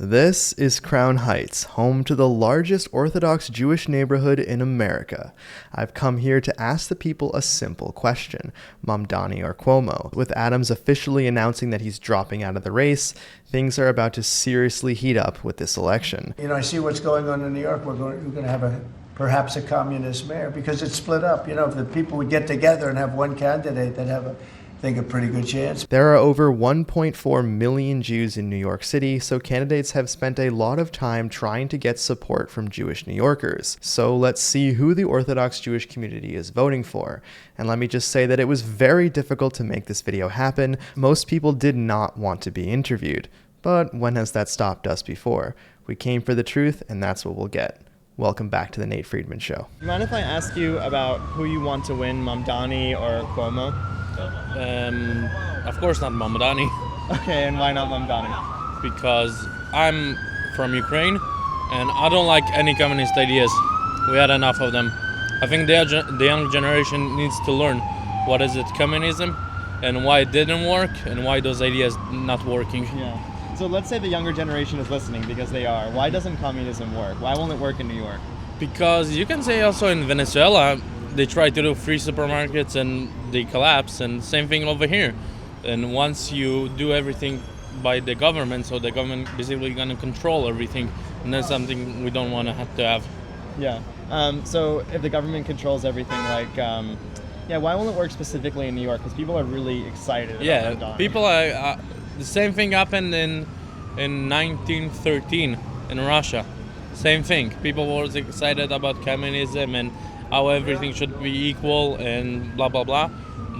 This is Crown Heights, home to the largest Orthodox Jewish neighborhood in America. I've come here to ask the people a simple question, Mamdani or Cuomo. With Adams officially announcing that he's dropping out of the race, things are about to seriously heat up with this election. You know, I see what's going on in New York. We're going to have perhaps a communist mayor because it's split up. You know, if the people would get together and have one candidate, they'd have a pretty good chance. There are over 1.4 million Jews in New York City, so candidates have spent a lot of time trying to get support from Jewish New Yorkers. So let's see who the Orthodox Jewish community is voting for. And let me just say that it was very difficult to make this video happen. Most people did not want to be interviewed. But when has that stopped us before? We came for the truth, and that's what we'll get. Welcome back to the Nate Friedman Show. Do you mind if I ask you about who you want to win, Mamdani or Cuomo? Of course not Mamdani. Okay, and why not Mamdani? Because I'm from Ukraine and I don't like any communist ideas. We had enough of them. I think the young generation needs to learn what is it communism and why it didn't work and why those ideas not working. Yeah. So let's say the younger generation is listening, because they are. Why doesn't communism work? Why won't it work in New York? Because you can say also in Venezuela, they try to do free supermarkets and they collapse, and same thing over here. And once you do everything by the government, so the government basically gonna control everything, and that's something we don't want to have. Yeah. So if the government controls everything, why won't it work specifically in New York? Because people are really excited about Mamdani. People are. The same thing happened in 1913 in Russia. Same thing. People were excited about communism and how everything should be equal and blah, blah, blah.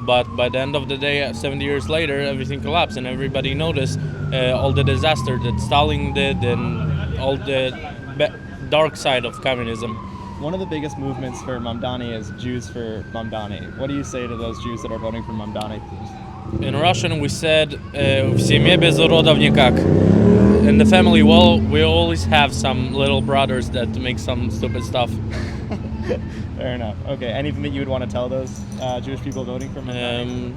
But by the end of the day, 70 years later, everything collapsed and everybody noticed all the disaster that Stalin did and all the dark side of communism. One of the biggest movements for Mamdani is Jews for Mamdani. What do you say to those Jews that are voting for Mamdani? In Russian, we said, "В семье без уродов никак." In the family, well, we always have some little brothers that make some stupid stuff. Fair enough. Okay, anything that you would want to tell those Jewish people voting for Mamdani?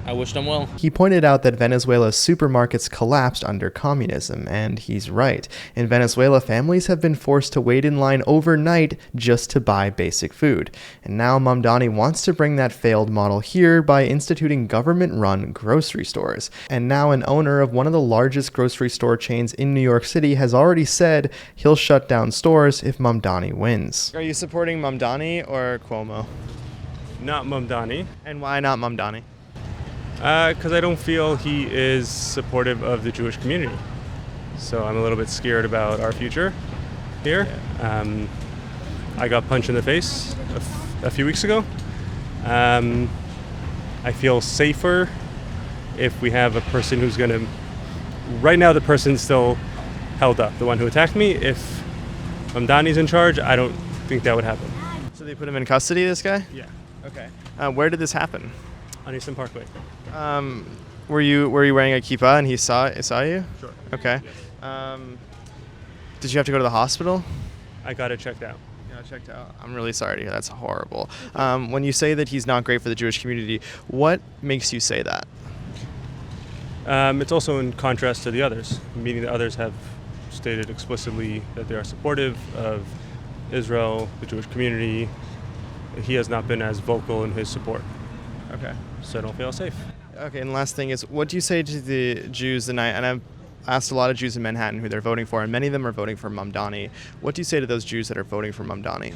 I wish them well. He pointed out that Venezuela's supermarkets collapsed under communism, and he's right. In Venezuela, families have been forced to wait in line overnight just to buy basic food. And now Mamdani wants to bring that failed model here by instituting government-run grocery stores. And now an owner of one of the largest grocery store chains in New York City has already said he'll shut down stores if Mamdani wins. Are you supporting Mamdani or Cuomo? Not Mamdani. And why not Mamdani? Because I don't feel he is supportive of the Jewish community. So I'm a little bit scared about our future here. Yeah. I got punched in the face a few weeks ago. I feel safer if we have a person who's going to... Right now the person's still held up, the one who attacked me. If Mamdani's in charge, I don't think that would happen. So they put him in custody, this guy? Yeah. Okay. Where did this happen? On Eastern Parkway. Were you wearing a kippah and he saw you? Sure. Okay. Yes. Did you have to go to the hospital? I got it checked out. Yeah, checked out. I'm really sorry to hear. That's horrible. When you say that he's not great for the Jewish community, what makes you say that? It's also in contrast to the others, meaning the others have stated explicitly that they are supportive of Israel, the Jewish community. He has not been as vocal in his support. Okay. So I don't feel safe. Okay, and last thing is, what do you say to the Jews, and I've asked a lot of Jews in Manhattan who they're voting for, and many of them are voting for Mamdani. What do you say to those Jews that are voting for Mamdani?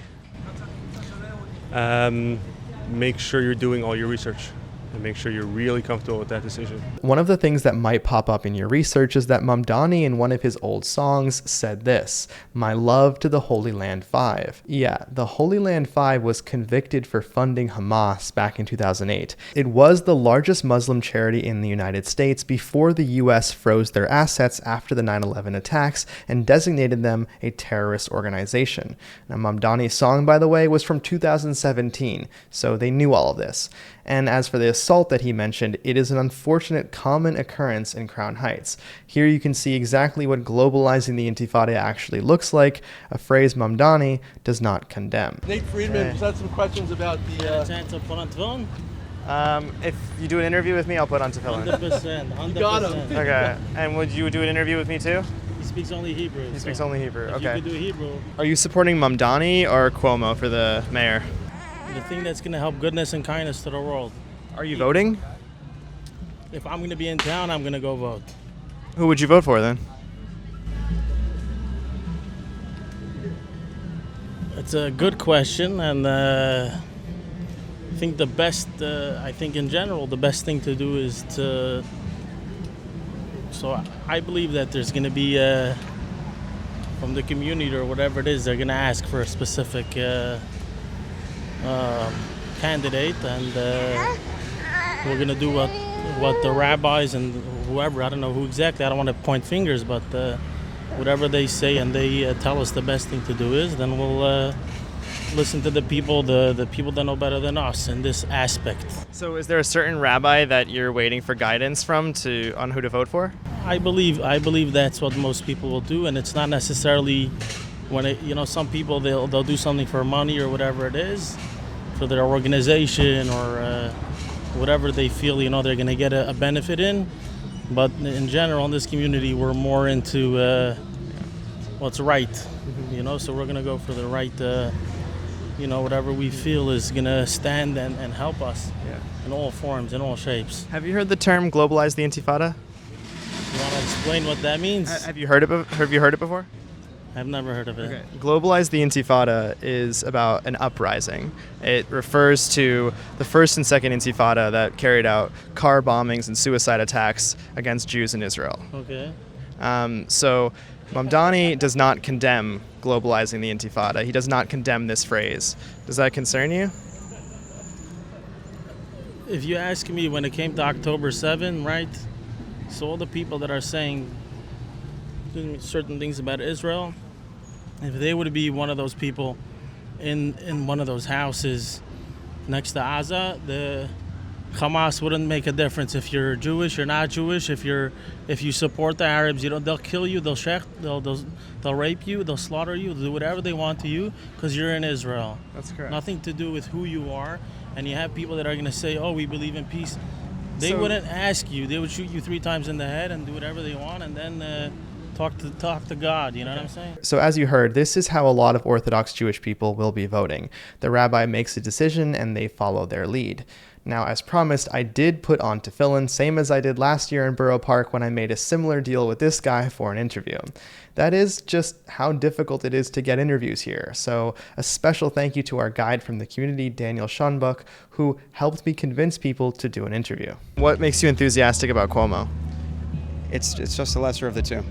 Make sure you're doing all your research and make sure you're really comfortable with that decision. One of the things that might pop up in your research is that Mamdani in one of his old songs said this, "My love to the Holy Land Five." Yeah, the Holy Land Five was convicted for funding Hamas back in 2008. It was the largest Muslim charity in the United States before the US froze their assets after the 9/11 attacks and designated them a terrorist organization. Now, Mamdani's song, by the way, was from 2017, so they knew all of this. And as for the assault that he mentioned, it is an unfortunate common occurrence in Crown Heights. Here you can see exactly what globalizing the Intifada actually looks like, a phrase Mamdani does not condemn. Nate Friedman had some questions about the... Chance of put on tefillin? If you do an interview with me, I'll put on tefillin. 100%. You got him. Okay. And would you do an interview with me too? He's speaks only Hebrew. He speaks only Hebrew. If Okay. you could do Hebrew, Are you supporting Mamdani or Cuomo for the mayor? the thing that's going to help goodness and kindness to the world. Are you voting? If I'm going to be in town, I'm going to go vote. Who would you vote for then? It's a good question, and I think I think in general, the best thing to do is to. So I believe that there's going to be, from the community or whatever it is, they're going to ask for a specific candidate, and we're going to do what the rabbis and whoever, I don't know who exactly, I don't want to point fingers, but whatever they say and they tell us the best thing to do is, then we'll listen to the people that know better than us in this aspect. So is there a certain rabbi that you're waiting for guidance from on who to vote for? I believe that's what most people will do, and it's not necessarily when some people they'll do something for money or whatever it is, for their organization or whatever they feel they're going to get a benefit in. But in general, in this community, we're more into what's right, So we're going to go for the right, whatever we feel is going to stand and help us in all forms, in all shapes. Have you heard the term "globalize the Intifada"? You want to explain what that means? Have you heard it? Have you heard it before? I've never heard of it. Okay. Globalize the Intifada is about an uprising. It refers to the first and second Intifada that carried out car bombings and suicide attacks against Jews in Israel. Okay. So Mamdani does not condemn globalizing the Intifada. He does not condemn this phrase. Does that concern you? If you ask me, when it came to October 7, right? So all the people that are saying certain things about Israel, if they would be one of those people in one of those houses next to Gaza, the Hamas wouldn't make a difference if you're Jewish or not Jewish. If you support the Arabs, they'll kill you, they'll rape you, they'll slaughter you, they'll do whatever they want to you because you're in Israel. That's correct. Nothing to do with who you are. And you have people that are going to say, "Oh, we believe in peace." They wouldn't ask you. They would shoot you 3 times in the head and do whatever they want, and then talk to God. You know what I'm saying? So as you heard, this is how a lot of Orthodox Jewish people will be voting. The rabbi makes a decision and they follow their lead. Now, as promised, I did put on tefillin, same as I did last year in Borough Park when I made a similar deal with this guy for an interview. That is just how difficult it is to get interviews here. So a special thank you to our guide from the community, Daniel Schonbuck, who helped me convince people to do an interview. What makes you enthusiastic about Cuomo? It's just the lesser of the two.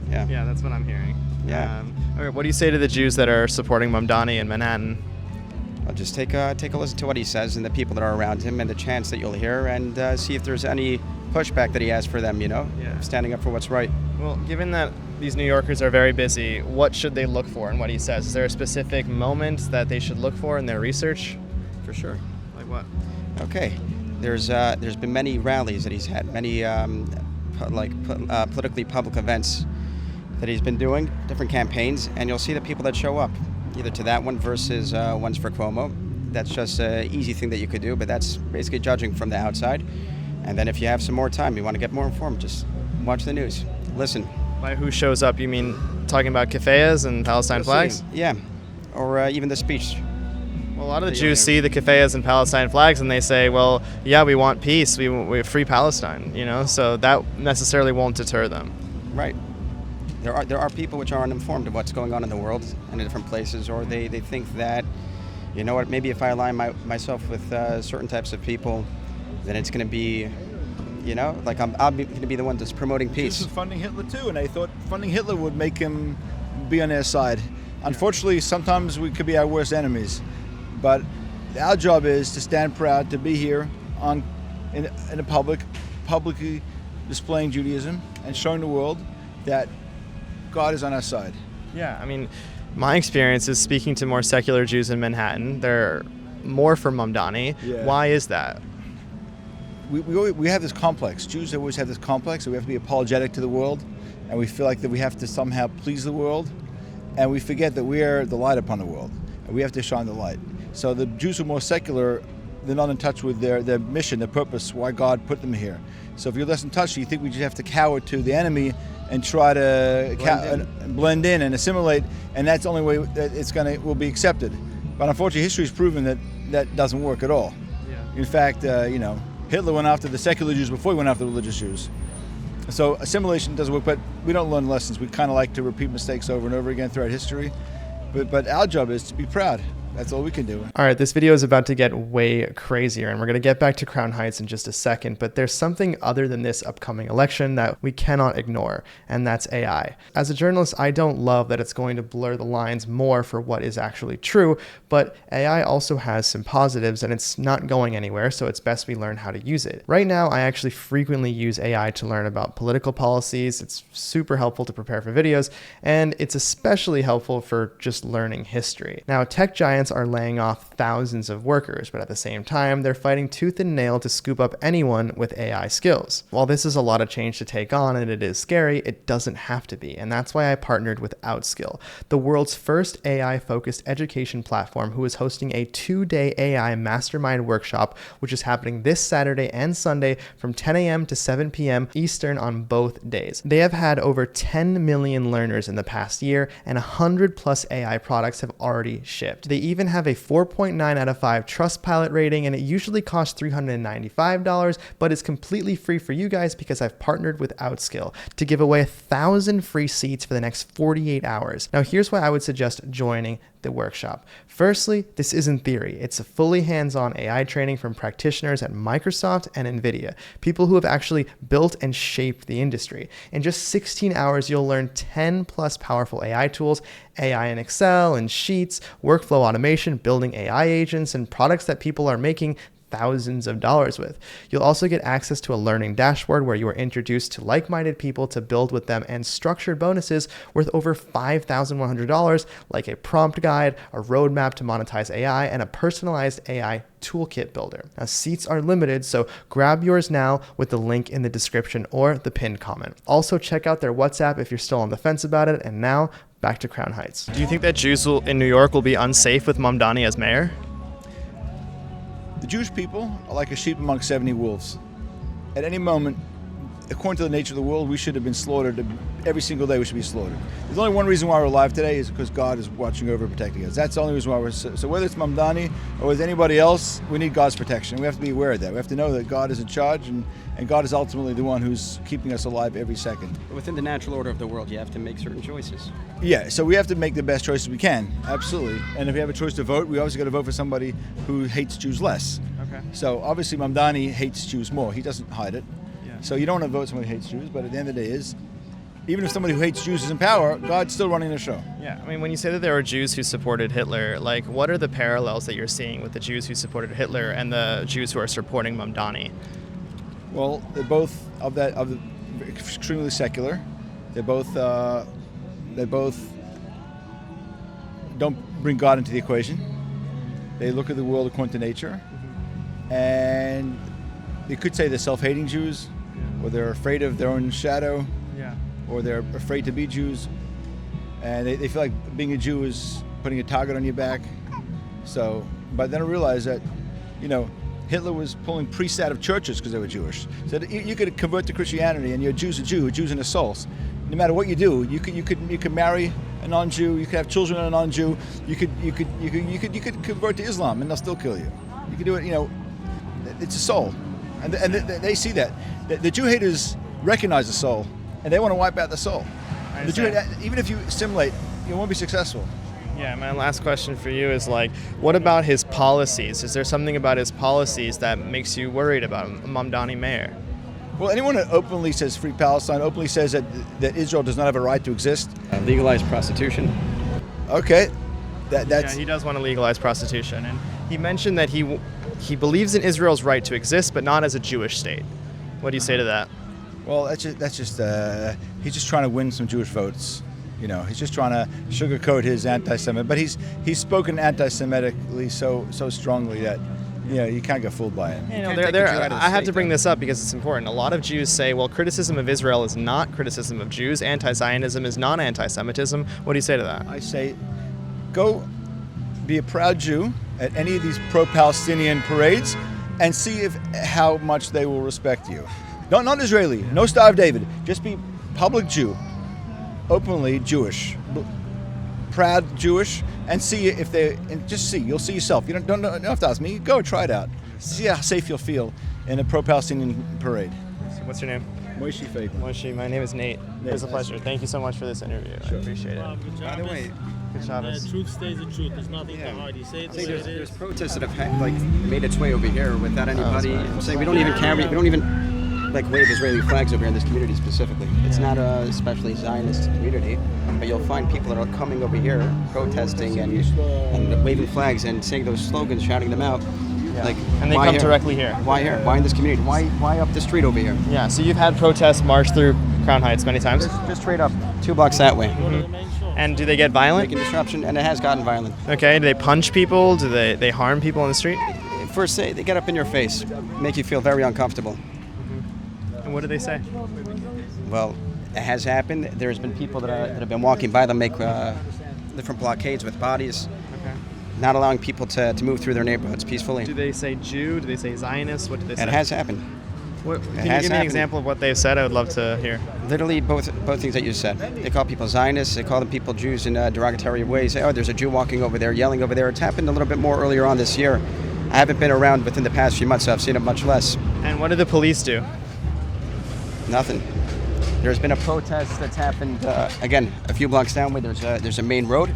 Yeah. Yeah, that's what I'm hearing. Yeah. Okay, what do you say to the Jews that are supporting Mamdani in Manhattan? I'll just take a listen to what he says and the people that are around him and the chants that you'll hear and see if there's any pushback that he has for them, standing up for what's right. Well, given that these New Yorkers are very busy, what should they look for in what he says? Is there a specific moment that they should look for in their research? For sure. Like what? Okay. There's been many rallies that he's had, many politically public events that he's been doing, different campaigns, and you'll see the people that show up, either to that one versus ones for Cuomo. That's just an easy thing that you could do, but that's basically judging from the outside. And then if you have some more time, you want to get more informed, just watch the news, listen. By who shows up, you mean talking about kefayas and Palestine flags? Yeah, or even the speech. Well, a lot of the Jews see the kefayas and Palestine flags and they say, well, yeah, we want peace, we free Palestine, so that necessarily won't deter them. Right. There are people which are uninformed of what's going on in the world and in different places, or they think that, maybe if I align myself with certain types of people, then it's going to be, I'll be going to be the one that's promoting peace. Jews were funding Hitler too, and they thought funding Hitler would make him be on their side. Unfortunately, sometimes we could be our worst enemies, but our job is to stand proud, to be here in the publicly displaying Judaism and showing the world that God is on our side. Yeah, I mean, my experience is speaking to more secular Jews in Manhattan. They're more for Mamdani. Yeah. Why is that? We have this complex. Jews always have this complex that we have to be apologetic to the world, and we feel like that we have to somehow please the world, and we forget that we are the light upon the world, and we have to shine the light. So the Jews who are more secular, they're not in touch with their mission, their purpose, why God put them here. So if you're less in touch, you think we just have to cower to the enemy and try to Blend in. blend in and assimilate, and that's the only way that will be accepted. But unfortunately, history has proven that that doesn't work at all. Yeah. In fact, Hitler went after the secular Jews before he went after the religious Jews. So assimilation doesn't work, but we don't learn lessons. We kind of like to repeat mistakes over and over again throughout history. But our job is to be proud. That's all we can do. All right, this video is about to get way crazier, and we're going to get back to Crown Heights in just a second, but there's something other than this upcoming election that we cannot ignore, and that's AI. As a journalist, I don't love that it's going to blur the lines more for what is actually true, but AI also has some positives, and it's not going anywhere, so it's best we learn how to use it. Right now, I actually frequently use AI to learn about political policies. It's super helpful to prepare for videos, and it's especially helpful for just learning history. Now, tech giants are laying off thousands of workers, but at the same time, they're fighting tooth and nail to scoop up anyone with AI skills. While this is a lot of change to take on and it is scary, it doesn't have to be, and that's why I partnered with Outskill, the world's first AI-focused education platform, who is hosting a 2-day AI Mastermind workshop, which is happening this Saturday and Sunday from 10 a.m. to 7 p.m. Eastern on both days. They have had over 10 million learners in the past year, and 100 plus AI products have already shipped. They even have a 4.9 out of 5 Trustpilot rating, and it usually costs $395, but it's completely free for you guys because I've partnered with Outskill to give away 1,000 free seats for the next 48 hours. Now, here's why I would suggest joining the workshop. Firstly, this isn't theory. It's a fully hands-on AI training from practitioners at Microsoft and NVIDIA, people who have actually built and shaped the industry. In just 16 hours, you'll learn 10 plus powerful AI tools, AI in Excel and Sheets, workflow automation, building AI agents, and products that people are making thousands of dollars with. You'll also get access to a learning dashboard where you are introduced to like-minded people to build with them, and structured bonuses worth over $5,100, like a prompt guide, a roadmap to monetize AI, and a personalized AI toolkit builder. Now, seats are limited, so grab yours now with the link in the description or the pinned comment. Also, check out their WhatsApp if you're still on the fence about it. And now, back to Crown Heights. Do you think that Jews in New York will be unsafe with Mamdani as mayor? The Jewish people are like a sheep among 70 wolves. At any moment, according to the nature of the world, we should have been slaughtered. Every single day we should be slaughtered. There's only one reason why we're alive today, is because God is watching over and protecting us. That's the only reason why we're so whether it's Mamdani or with anybody else, we need God's protection. We have to be aware of that. We have to know that God is in charge, and God is ultimately the one who's keeping us alive every second. Within the natural order of the world, you have to make certain choices. Yeah, so we have to make the best choices we can, absolutely. And if we have a choice to vote, we obviously got to vote for somebody who hates Jews less. Okay. So obviously Mamdani hates Jews more. He doesn't hide it. So you don't want to vote somebody who hates Jews, but at the end of the day even if somebody who hates Jews is in power, God's still running the show. Yeah, I mean, when you say that there were Jews who supported Hitler, like, what are the parallels that you're seeing with the Jews who supported Hitler and the Jews who are supporting Mamdani? Well, they're both extremely secular. They both don't bring God into the equation. They look at the world according to nature, and you could say they're self-hating Jews, or they're afraid of their own shadow, or they're afraid to be Jews, and they feel like being a Jew is putting a target on your back. So, but then I realized that, Hitler was pulling priests out of churches because they were Jewish. So you could convert to Christianity, and you're a Jew's a Jew, Jews in the souls. No matter what you do, you could marry a non-Jew, you could have children of a non-Jew, you could convert to Islam, and they'll still kill you. You could do it. It's a soul, and they see that. The Jew haters recognize the soul, and they want to wipe out the soul. The Jew, even if you assimilate, you won't be successful. Yeah, my last question for you is, what about his policies? Is there something about his policies that makes you worried about a Mamdani mayor? Well, anyone that openly says free Palestine, openly says that Israel does not have a right to exist. Legalize prostitution. Okay. Yeah, he does want to legalize prostitution. And he mentioned that he believes in Israel's right to exist, but not as a Jewish state. What do you say to that? Well, that's just he's just trying to win some Jewish votes. He's just trying to sugarcoat his anti-Semitic, but he's spoken anti-Semitically so strongly that you can't get fooled by it. I have to bring this up because it's important. A lot of Jews say, well, criticism of Israel is not criticism of Jews. Anti-Zionism is not anti-Semitism. What do you say to that? I say, go be a proud Jew at any of these pro-Palestinian parades and see how much they will respect you. Not Israeli, no Star of David. Just be public Jew, openly Jewish, proud Jewish, and see if they, and just see, you'll see yourself. You don't have to ask me, go try it out. See how safe you'll feel in a pro-Palestinian parade. What's your name? Moishi Faith. Moishi, my name is Nate. It was a pleasure. Thank you so much for this interview. I appreciate it. Good job. By the way, Good job. The truth stays the truth. There's nothing to hide. You say it the way it there's is. protests that have made its way over here without anybody saying we don't even wave Israeli flags over here in this community specifically. It's not a especially Zionist community, but you'll find people that are coming over here protesting and waving flags and saying those slogans, shouting them out. Like, and they why come here? directly here. Why here? Why in this community? Why up the street over here? Yeah, so you've had protests march through Crown Heights many times? Just straight up 2 blocks that way. Go to the main show. And do they get violent? Making disruption, and it has gotten violent. Okay, do they punch people? Do they harm people on the street? First, they get up in your face, make you feel very uncomfortable. And what do they say? Well, it has happened. There's been people that have been walking by them, make different blockades with bodies, not allowing people to move through their neighborhoods peacefully. Do they say Jew? Do they say Zionist? What do they say? It has happened. Can you give me an example of what they've said? I would love to hear. Literally both things that you said. They call people Zionists. They call them people Jews in derogatory ways. Say, oh, there's a Jew walking over there, yelling over there. It's happened a little bit more earlier on this year. I haven't been around within the past few months, so I've seen it much less. And what do the police do? Nothing. There's been a protest that's happened, again, a few blocks down where there's a main road.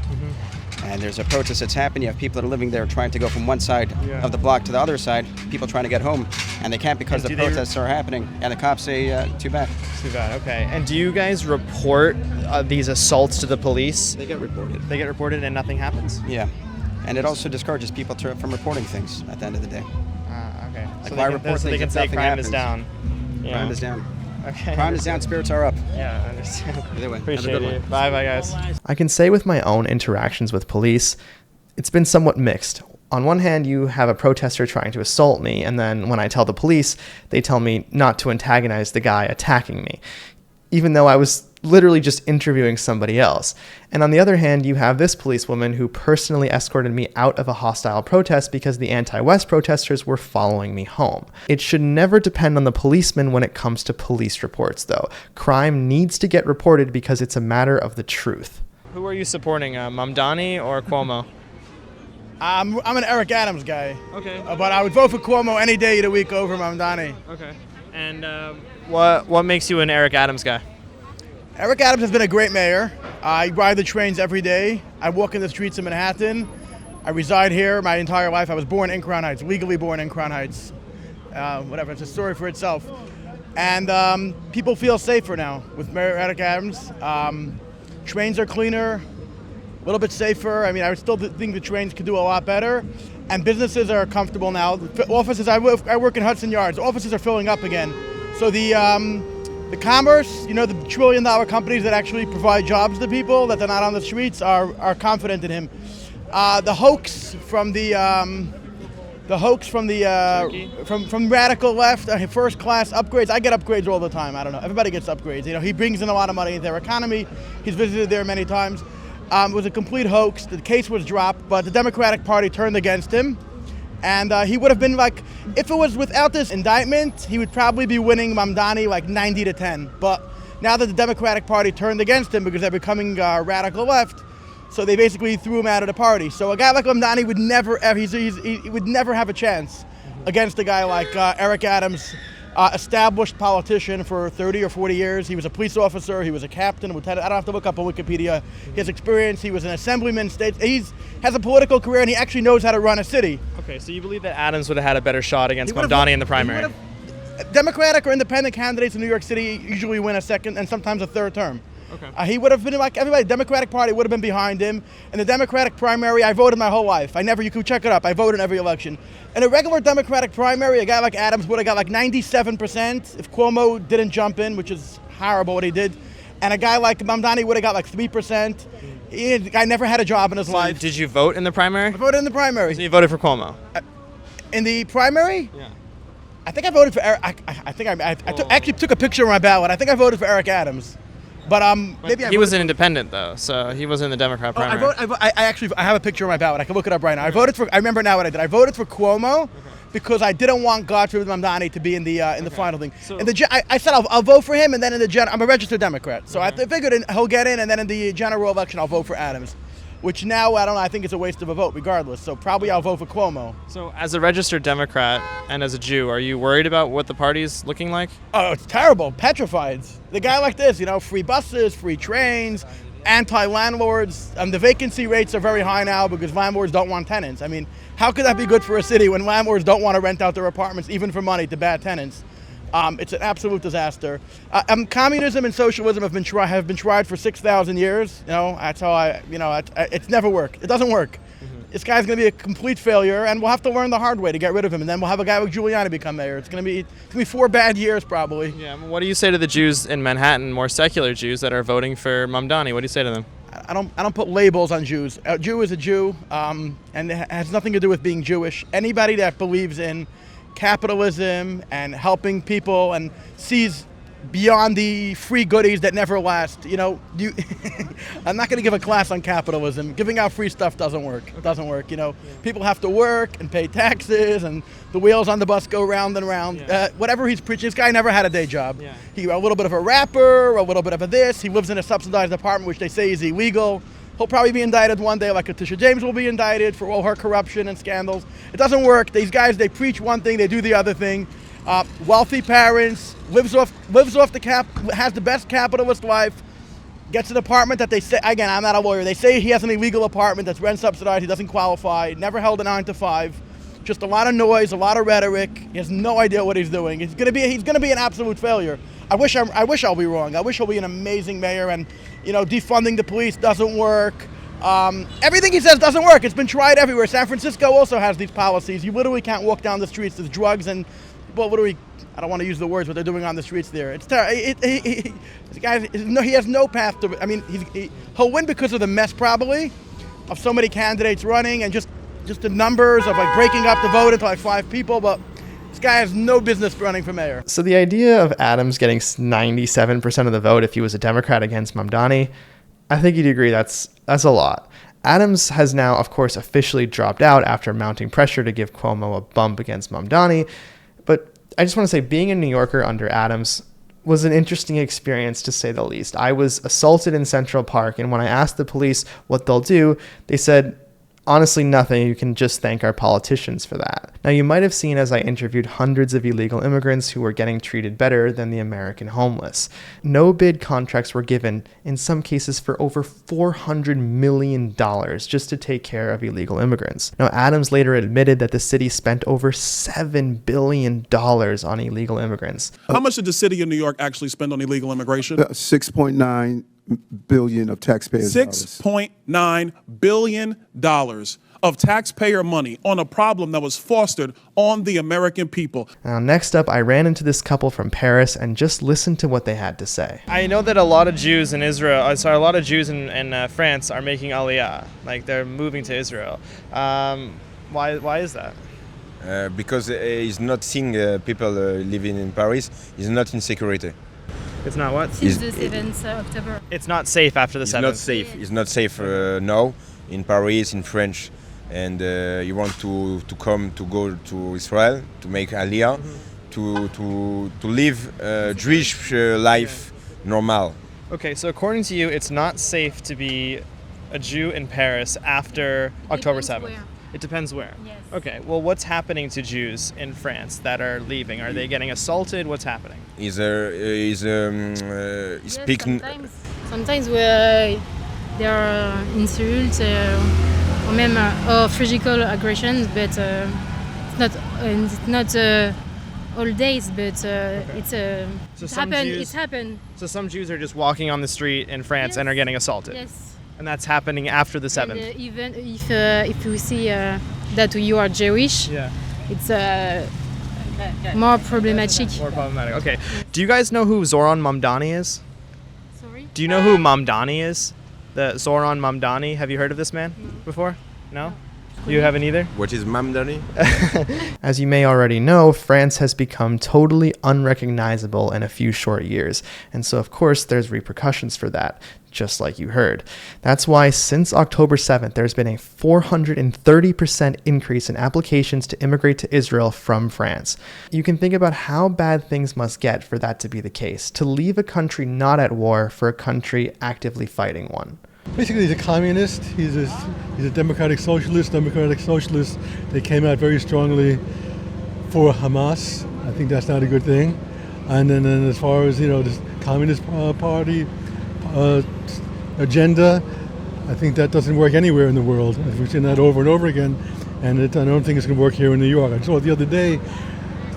And there's a protest that's happened. You have people that are living there trying to go from one side of the block to the other side, people trying to get home, and they can't because the protests are happening. And the cops say, too bad. Too bad, okay. And do you guys report these assaults to the police? They get reported. They get reported and nothing happens? Yeah. And it also discourages people from reporting things at the end of the day. Okay. Like, So why they report can, so they things can if say nothing crime happens? is down. Yeah. Crime is down. Okay. Crime is down, spirits are up. Yeah, I understand. Either way, Appreciate have a good you. one. Bye, guys. I can say with my own interactions with police, it's been somewhat mixed. On one hand, you have a protester trying to assault me, and then when I tell the police, they tell me not to antagonize the guy attacking me, even though I was literally just interviewing somebody else. And on the other hand, you have this policewoman who personally escorted me out of a hostile protest because the anti-West protesters were following me home. It should never depend on the policeman when it comes to police reports, though. Crime needs to get reported because it's a matter of the truth. Who are you supporting, Mamdani or Cuomo? I'm an Eric Adams guy. Okay. But I would vote for Cuomo any day of the week over Mamdani. Okay. And what makes you an Eric Adams guy? Eric Adams has been a great mayor. I ride the trains every day. I walk in the streets of Manhattan. I reside here my entire life. I was born in Crown Heights, legally born in Crown Heights. Whatever, it's a story for itself. And people feel safer now with Mayor Eric Adams. Trains are cleaner, a little bit safer. I mean, I still think the trains could do a lot better. And businesses are comfortable now. Offices, I work in Hudson Yards. Offices are filling up again. So the commerce, the $1 trillion companies that actually provide jobs to people, that they're not on the streets, are confident in him. The hoax from the from radical left, first class upgrades. I get upgrades all the time. I don't know. Everybody gets upgrades. He brings in a lot of money into their economy. He's visited there many times. It was a complete hoax. The case was dropped, but the Democratic Party turned against him. And he would have been if it was without this indictment, he would probably be winning Mamdani 90-10. But now that the Democratic Party turned against him because they're becoming radical left, so they basically threw him out of the party. So a guy like Mamdani would never, he would never have a chance against a guy like Eric Adams, established politician for 30 or 40 years. He was a police officer. He was a captain, lieutenant. I don't have to look up on Wikipedia his experience. He was an assemblyman. He has a political career, and he actually knows how to run a city. Okay, so you believe that Adams would have had a better shot against Mamdani in the primary? Democratic or independent candidates in New York City usually win a second and sometimes a third term. Okay. He would have been like everybody. Democratic Party would have been behind him. In the Democratic primary, I voted my whole life. You can check it up. I voted in every election. In a regular Democratic primary, a guy like Adams would have got 97% if Cuomo didn't jump in, which is horrible what he did. And a guy like Mamdani would have got 3%. The guy never had a job in his life. Did you vote in the primary? I voted in the primary. So you voted for Cuomo? In the primary? Yeah. I think I voted for Eric. I actually took a picture of my ballot. I think I voted for Eric Adams. But maybe He was an independent though, so he wasn't in the Democrat Oh, primary. I have a picture of my ballot. I can look it up right now. I remember now what I did. I voted for Cuomo because I didn't want Godfrey Mamdani to be in the final thing. I said I vote for him, and then in the I'm a registered Democrat, so I figured he'll get in, and then in the general election I'll vote for Adams, which now I don't know. I think it's a waste of a vote regardless. So probably I'll vote for Cuomo. So as a registered Democrat and as a Jew, are you worried about what the party's looking like? Oh, it's terrible. Petrified. The guy like this, free buses, free trains, anti-landlords. The vacancy rates are very high now because landlords don't want tenants. I mean, how could that be good for a city when landlords don't want to rent out their apartments, even for money, to bad tenants? It's an absolute disaster. Communism and socialism have been tried for 6,000 years. That's how it's never worked. It doesn't work. This guy's going to be a complete failure, and we'll have to learn the hard way to get rid of him. And then we'll have a guy like Giuliani become mayor. It's going to be 4 bad years probably. Yeah. What do you say to the Jews in Manhattan, more secular Jews that are voting for Mamdani? What do you say to them? I don't put labels on Jews. A Jew is a Jew, and it has nothing to do with being Jewish. Anybody that believes in capitalism and helping people and sees beyond the free goodies that never last. I'm not going to give a class on capitalism. Giving out free stuff doesn't work. It doesn't work. People have to work and pay taxes, and the wheels on the bus go round and round. Whatever he's preaching, this guy never had a day job. Yeah. He a little bit of a rapper, a little bit of a this. He lives in a subsidized apartment, which they say is illegal. He'll probably be indicted one day, like Letitia James will be indicted for all her corruption and scandals. It doesn't work. These guys, they preach one thing, they do the other thing. Wealthy parents, lives off the cap, has the best capitalist life, gets an apartment that they say, again, I'm not a lawyer, they say he has an illegal apartment that's rent subsidized, he doesn't qualify, never held a 9 to 5, just a lot of noise, a lot of rhetoric. He has no idea what he's doing. He's gonna be an absolute failure. I wish I'll be wrong. I wish he'll be an amazing mayor, and defunding the police doesn't work. Everything he says doesn't work. It's been tried everywhere. San Francisco also has these policies. You literally can't walk down the streets. There's drugs and, I don't want to use the words, what they're doing on the streets there. It's terrible. This guy, he has no path to, he'll win because of the mess probably of so many candidates running and just the numbers of breaking up the vote into 5 people, but this guy has no business running for mayor. So the idea of Adams getting 97% of the vote if he was a Democrat against Mamdani, I think you'd agree that's a lot. Adams has now, of course, officially dropped out after mounting pressure to give Cuomo a bump against Mamdani. But I just want to say being a New Yorker under Adams was an interesting experience, to say the least. I was assaulted in Central Park, and when I asked the police what they'll do, they said, honestly, nothing. You can just thank our politicians for that. Now, you might have seen as I interviewed hundreds of illegal immigrants who were getting treated better than the American homeless. No bid contracts were given, in some cases for over $400 million just to take care of illegal immigrants. Now, Adams later admitted that the city spent over $7 billion on illegal immigrants. How much did the city of New York actually spend on illegal immigration? $6.9 billion of taxpayers' $6.9 billion of taxpayer money on a problem that was fostered on the American people. Now, next up, I ran into this couple from Paris and just listened to what they had to say. I know that a lot of Jews in France are making Aliyah, like they're moving to Israel. Why is that? Because he's not seeing people living in Paris. He's not in security. It's not what? Since the 7th October. It's not safe after the 7th. It's not safe. It's not safe now in Paris, in French. And you want to go to Israel to make Aliyah, to live Jewish life normal. Okay, so according to you, it's not safe to be a Jew in Paris after October 7th. Where. It depends where. Yes. Okay, well, what's happening to Jews in France that are leaving? Are they getting assaulted? What's happening? Sometimes there are insults or même physical aggressions, but it's not all days, but it's happened. So some Jews are just walking on the street in France and are getting assaulted. Yes. And that's happening after the 7th. And, even if you see that you are Jewish, it's more problematic. More problematic. Okay. Do you guys know who Zoran Mamdani is? Sorry? Do you know who Mamdani is? The Zoran Mamdani. Have you heard of this man before? No? You haven't either? What is Mamdani? As you may already know, France has become totally unrecognizable in a few short years, and so of course there's repercussions for that, just like you heard. That's why since October 7th, there's been a 430% increase in applications to immigrate to Israel from France. You can think about how bad things must get for that to be the case, to leave a country not at war for a country actively fighting one. Basically, he's a communist. He's a democratic socialist. They came out very strongly for Hamas. I think that's not a good thing. And then as far as, this Communist Party agenda, I think that doesn't work anywhere in the world. We've seen that over and over again, and I don't think it's going to work here in New York. I saw the other day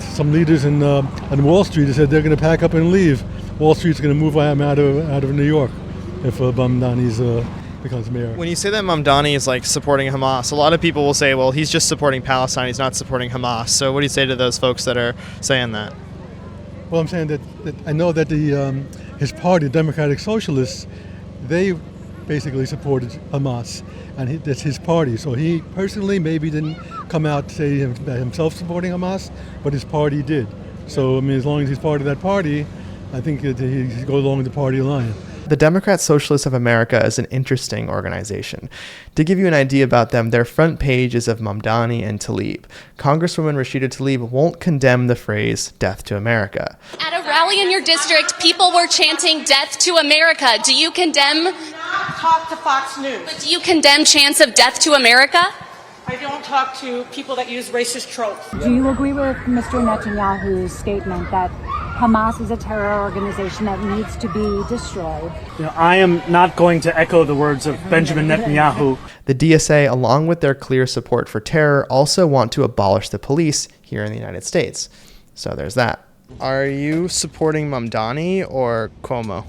some leaders on Wall Street that said they're going to pack up and leave. Wall Street's going to move out of New York if Mamdani becomes mayor. When you say that Mamdani is like supporting Hamas, a lot of people will say, well, he's just supporting Palestine, he's not supporting Hamas. So what do you say to those folks that are saying that? Well, I'm saying that I know that his party, the Democratic Socialists, they basically supported Hamas, and that's his party. So he personally maybe didn't come out to say himself supporting Hamas, but his party did. So, I mean, as long as he's part of that party, I think he goes along with the party line. The Democrat Socialists of America is an interesting organization. To give you an idea about them, their front page is of Mamdani and Tlaib. Congresswoman Rashida Tlaib won't condemn the phrase "Death to America." At a rally in your district, people were chanting "Death to America." Do you condemn? Talk to Fox News. But do you condemn chants of "Death to America"? I don't talk to people that use racist tropes. Do you agree with Mr. Netanyahu's statement that Hamas is a terror organization that needs to be destroyed? I am not going to echo the words of Benjamin Netanyahu. The DSA, along with their clear support for terror, also want to abolish the police here in the United States. So there's that. Are you supporting Mamdani or Cuomo?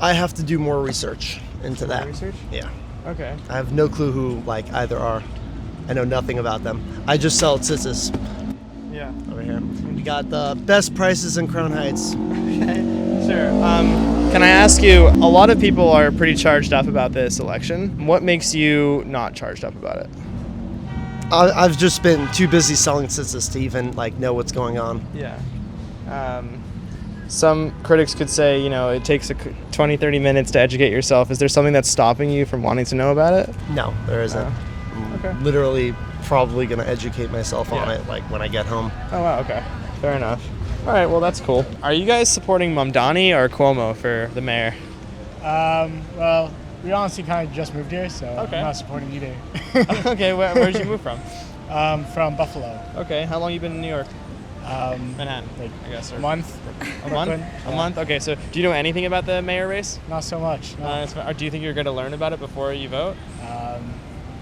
I have to do more research into that. Research? Yeah. Okay. I have no clue who either are. I know nothing about them. I just sell tzitzis. Yeah. Over here. We got the best prices in Crown Heights. Sure. Can I ask you, a lot of people are pretty charged up about this election. What makes you not charged up about it? I've just been too busy selling tzitzis to even know what's going on. Yeah. Some critics could say, it takes 20, 30 minutes to educate yourself. Is there something that's stopping you from wanting to know about it? No, there isn't. Okay. I'm literally probably going to educate myself on it when I get home. Oh, wow, okay. Fair enough. All right, well, that's cool. Are you guys supporting Mamdani or Cuomo for the mayor? Well, we honestly kind of just moved here, so I'm not supporting either. Okay, where'd you move from? From Buffalo. Okay, how long you been in New York? Manhattan, I guess. A month. A month? A month? Okay, so do you know anything about the mayor race? Not so much. No. Do you think you're going to learn about it before you vote?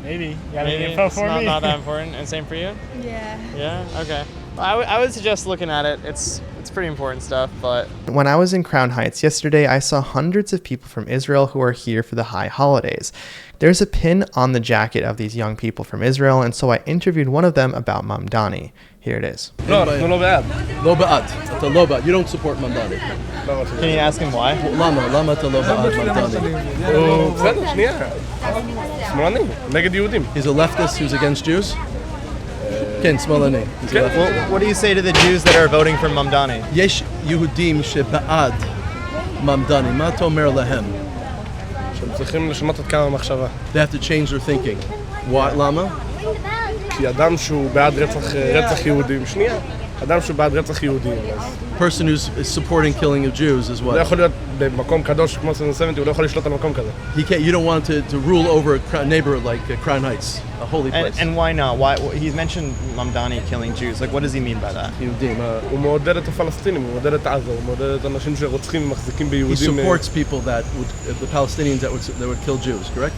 Maybe. You got Maybe. any info for me? Not that important. And same for you? Yeah. Yeah? Okay. I would suggest looking at it. It's pretty important stuff, but... When I was in Crown Heights yesterday, I saw hundreds of people from Israel who are here for the high holidays. There's a pin on the jacket of these young people from Israel, and so I interviewed one of them about Mamdani. Here it is. No bad. You don't support Mamdani. Can you ask him why? למה אתה לא בעד ממדני? בסדר, שנייה. שמאלני, נגד יהודים. He's a leftist who's against Jews? כן, שמאלני. What do you say to the Jews that are voting for Mamdani? יש יהודים שבעד ממדני. מה אתה אומר להם? שהם צריכים לשנות את קו המחשבה. They have to change their thinking. למה? כי אדם שהוא בעד רצח יהודים, שנייה, אדם שהוא בעד רצח יהודים. Person who's supporting killing of Jews as well. הוא לא יכול להיות במקום קדוש כמו 70, הוא לא יכול לשלוט על מקום כזה. You don't want to rule over a neighborhood like Crown Heights, a holy place. And why not? Why he's mentioned Mamdani killing Jews. Like, what does he mean by that? יהודים. הוא מעודד את הפלסטינים, הוא מעודד את עזה, הוא מעודד את אנשים שרוצחים ומחזיקים ביהודים. He supports people the Palestinians that would kill Jews, correct?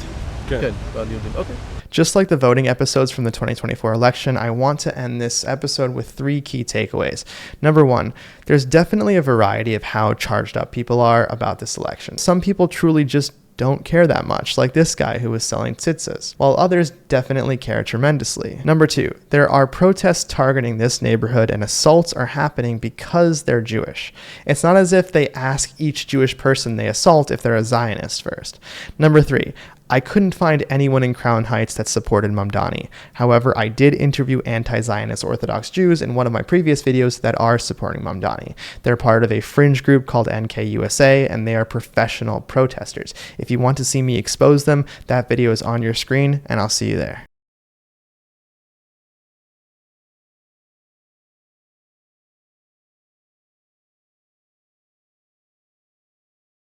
Good. Okay. Just like the voting episodes from the 2024 election, I want to end this episode with 3 key takeaways. Number 1, there's definitely a variety of how charged up people are about this election. Some people truly just don't care that much, like this guy who was selling tzitzis, while others definitely care tremendously. Number 2, there are protests targeting this neighborhood and assaults are happening because they're Jewish. It's not as if they ask each Jewish person they assault if they're a Zionist first. Number 3, I couldn't find anyone in Crown Heights that supported Mamdani. However, I did interview anti-Zionist Orthodox Jews in one of my previous videos that are supporting Mamdani. They're part of a fringe group called NKUSA, and they are professional protesters. If you want to see me expose them, that video is on your screen, and I'll see you there.